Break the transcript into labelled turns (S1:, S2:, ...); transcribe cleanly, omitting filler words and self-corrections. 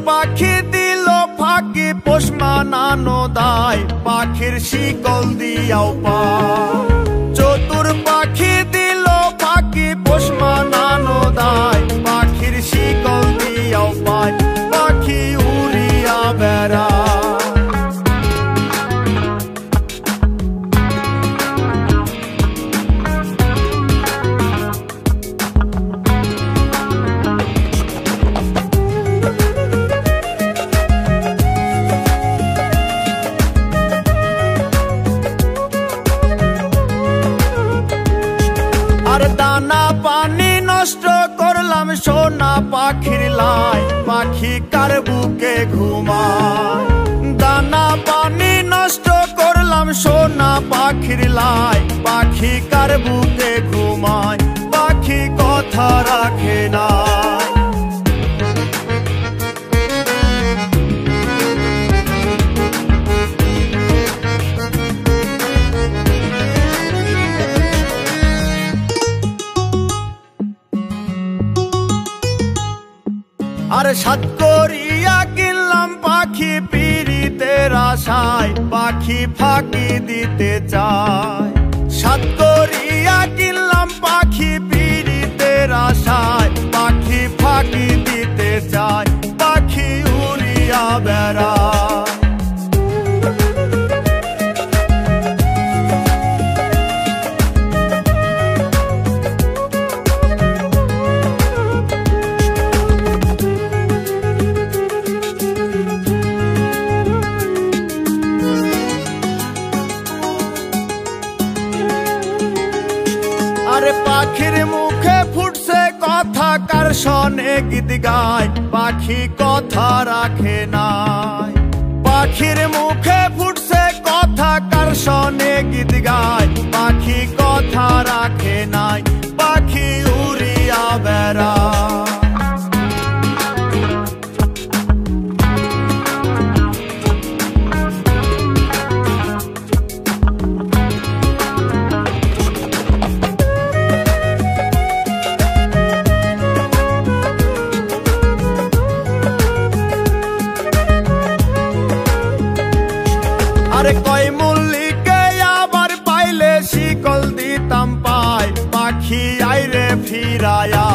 S1: পাখি দিল ফাঁকি পোষ মানানো দায়, পাখির শিকল দিয়াও পায়। চতুর পাখি দিল ফাঁকি পোষ মানানো দায়, পাখির শিকল দিয়াও পায়, পাখি উড়িয়া বেড়ায়। আর দানা পানি নষ্ট করলাম সোনা পাখির লাই, পাখি কার বুকে ঘুমায়। দানা পানি নষ্ট করলাম সোনা পাখির লাই, পাখি কার বুকে ঘুমায়, পাখি কথা রাখে না। আর সাত করিয়া কিনলাম পাখি পিরিতের আশায়, পাখি ফাঁকি দিতে চায়। সাত করিয়া কিনলাম পাখি পিরিতের আশায়, পাখি ফাঁকি দিতে চায়, পাখি উড়িয়া বেড়ায়। আরে পাখির মুখে ফুটছে কথা কার শোনে গীত গায়, পাখি কথা রাখে নাই। পাখির মুখে ফুটছে কথা কার শোনে গীত গায়, পাখি কথা রাখে নাই, পাখি উড়িয়া বেড়ায়। আরে কয় মল্লিকে আবার পাইলে শিকল দিতাম পায়, পাখি আইরে ফিরায়া।